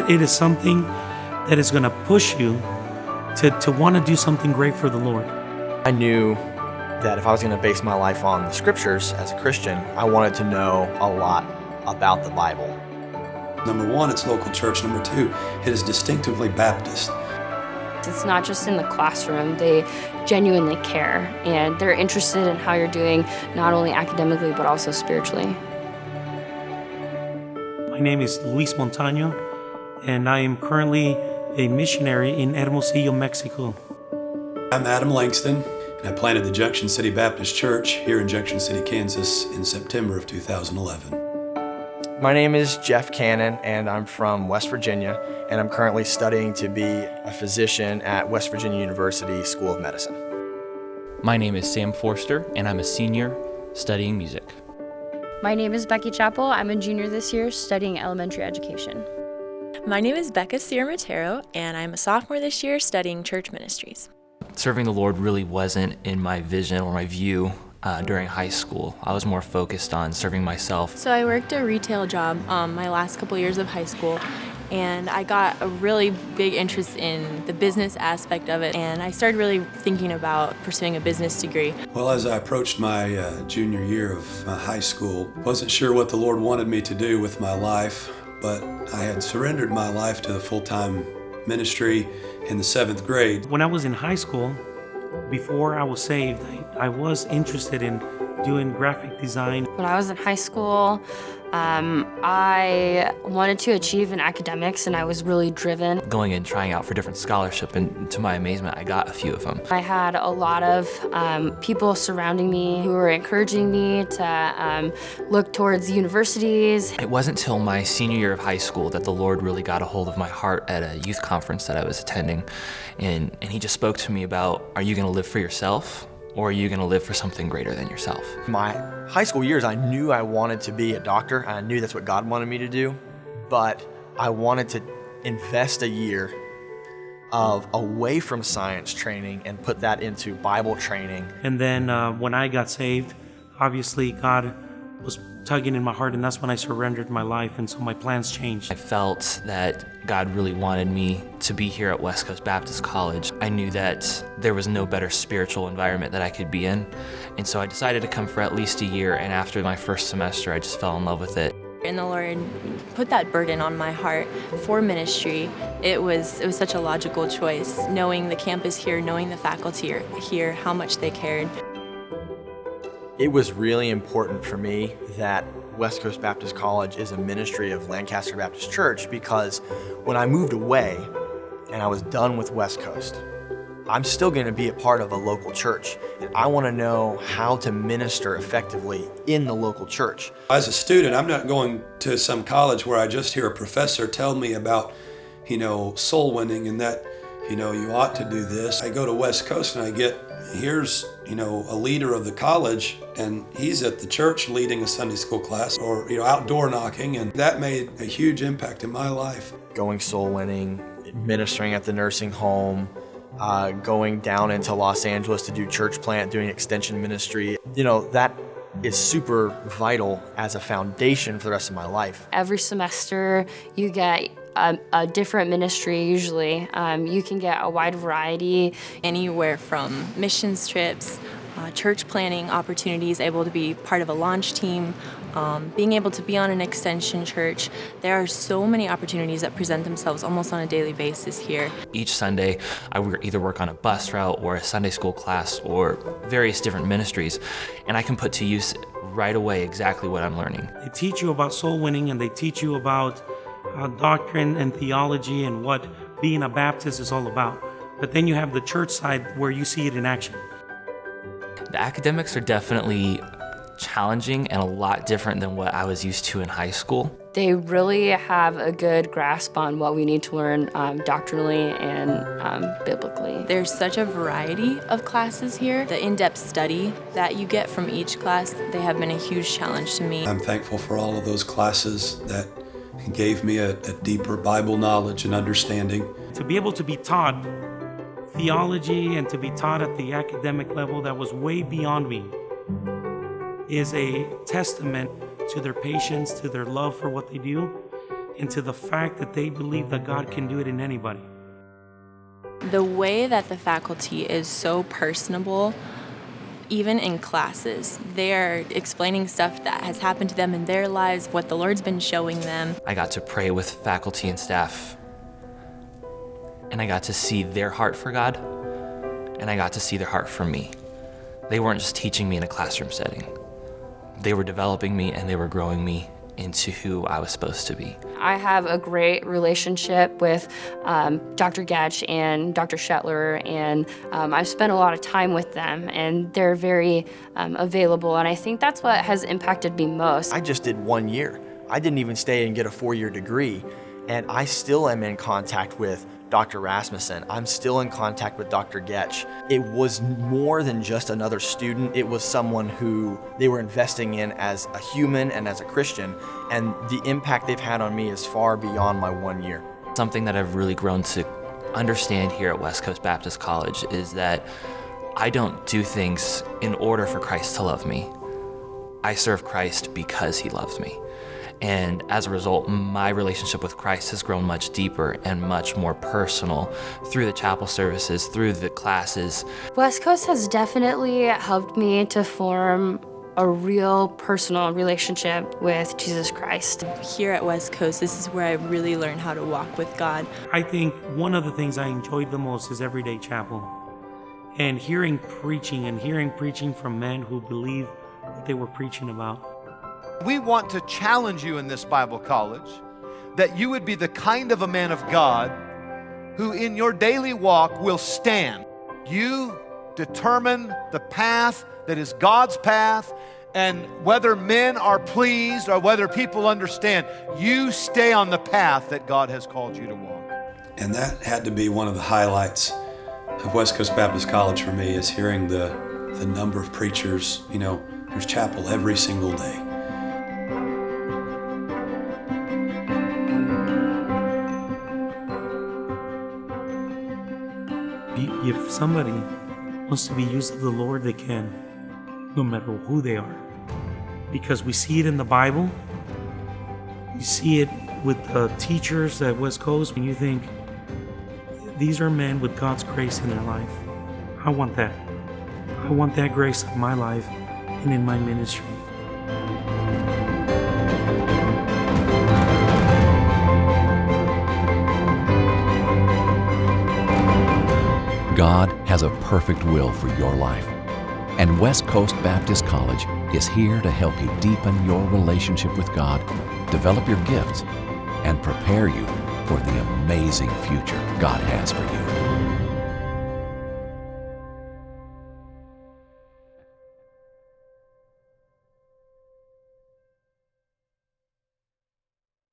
It is something that is going to push you to want to do something great for the Lord. I knew that if I was going to base my life on the scriptures as a Christian, I wanted to know a lot about the Bible. Number one, it's local church. Number two, it is distinctively Baptist. It's not just in the classroom, they genuinely care and they're interested in how you're doing, not only academically but also spiritually. My name is Luis Montaño, and I am currently a missionary in Hermosillo, Mexico. I'm Adam Langston, and I planted the Junction City Baptist Church here in Junction City, Kansas in September of 2011. My name is Jeff Cannon, and I'm from West Virginia, and I'm currently studying to be a physician at West Virginia University School of Medicine. My name is Sam Forster, and I'm a senior studying music. My name is Becky Chappell. I'm a junior this year studying elementary education. My name is Becca Sierra-Matero, and I'm a sophomore this year studying church ministries. Serving the Lord really wasn't in my vision or my view during high school. I was more focused on serving myself. So I worked a retail job my last couple years of high school, and I got a really big interest in the business aspect of it, and I started really thinking about pursuing a business degree. Well, as I approached my junior year of high school, wasn't sure what the Lord wanted me to do with my life, but I had surrendered my life to the full-time ministry in the 7th grade. When I was in high school, before I was saved, I was interested in doing graphic design. When I was in high school, I wanted to achieve in academics and I was really driven. Going and trying out for different scholarship, and to my amazement, I got a few of them. I had a lot of people surrounding me who were encouraging me to look towards universities. It wasn't till my senior year of high school that the Lord really got a hold of my heart at a youth conference that I was attending. And he just spoke to me about, are you going to live for yourself, or are you going to live for something greater than yourself? My high school years, I knew I wanted to be a doctor. I knew that's what God wanted me to do, but I wanted to invest a year of away from science training and put that into Bible training. And then when I got saved, obviously God was tugging in my heart, and that's when I surrendered my life, and so my plans changed. I felt that God really wanted me to be here at West Coast Baptist College. I knew that there was no better spiritual environment that I could be in, and so I decided to come for at least a year, and after my first semester, I just fell in love with it. And the Lord put that burden on my heart for ministry. It was such a logical choice, knowing the campus here, knowing the faculty here, how much they cared. It was really important for me that West Coast Baptist College is a ministry of Lancaster Baptist Church, because when I moved away and I was done with West Coast, I'm still going to be a part of a local church, and I want to know how to minister effectively in the local church. As a student, I'm not going to some college where I just hear a professor tell me about, soul winning and that, you ought to do this. I go to West Coast and I get, here's, a leader of the college, and he's at the church leading a Sunday school class or, outdoor knocking, and that made a huge impact in my life. Going soul winning, ministering at the nursing home, going down into Los Angeles to do church plant, doing extension ministry, that is super vital as a foundation for the rest of my life. Every semester you get a different ministry usually. You can get a wide variety. Anywhere from missions trips, church planning opportunities, able to be part of a launch team, being able to be on an extension church. There are so many opportunities that present themselves almost on a daily basis here. Each Sunday, I would either work on a bus route or a Sunday school class or various different ministries, and I can put to use right away exactly what I'm learning. They teach you about soul winning, and they teach you about doctrine and theology and what being a Baptist is all about. But then you have the church side where you see it in action. The academics are definitely challenging and a lot different than what I was used to in high school. They really have a good grasp on what we need to learn doctrinally and biblically. There's such a variety of classes here. The in-depth study that you get from each class, they have been a huge challenge to me. I'm thankful for all of those classes that gave me a deeper Bible knowledge and understanding. To be able to be taught theology and to be taught at the academic level that was way beyond me is a testament to their patience, to their love for what they do, into the fact that they believe that God can do it in anybody. The way that the faculty is so personable, even in classes, they're explaining stuff that has happened to them in their lives, what the Lord's been showing them. I got to pray with faculty and staff, and I got to see their heart for God, and I got to see their heart for me. They weren't just teaching me in a classroom setting. They were developing me and they were growing me into who I was supposed to be. I have a great relationship with Dr. Getch and Dr. Shetler, and I've spent a lot of time with them, and they're very available, and I think that's what has impacted me most. I just did 1 year. I didn't even stay and get a 4-year degree, and I still am in contact with Dr. Rasmussen. I'm still in contact with Dr. Getch. It was more than just another student. It was someone who they were investing in as a human and as a Christian, and the impact they've had on me is far beyond my 1 year. Something that I've really grown to understand here at West Coast Baptist College is that I don't do things in order for Christ to love me. I serve Christ because he loves me. And as a result, my relationship with Christ has grown much deeper and much more personal through the chapel services, through the classes. West Coast has definitely helped me to form a real personal relationship with Jesus Christ. Here at West Coast, this is where I really learned how to walk with God. I think one of the things I enjoyed the most is everyday chapel. And hearing preaching from men who believe what they were preaching about. We want to challenge you in this Bible college that you would be the kind of a man of God who in your daily walk will stand. You determine the path that is God's path, and whether men are pleased or whether people understand, you stay on the path that God has called you to walk. And that had to be one of the highlights of West Coast Baptist College for me, is hearing the number of preachers. You know, there's chapel every single day. If somebody wants to be used of the Lord, they can, no matter who they are. Because we see it in the Bible. You see it with the teachers at West Coast, and you think, these are men with God's grace in their life. I want that. I want that grace in my life and in my ministry. God has a perfect will for your life, and West Coast Baptist College is here to help you deepen your relationship with God, develop your gifts, and prepare you for the amazing future God has for you.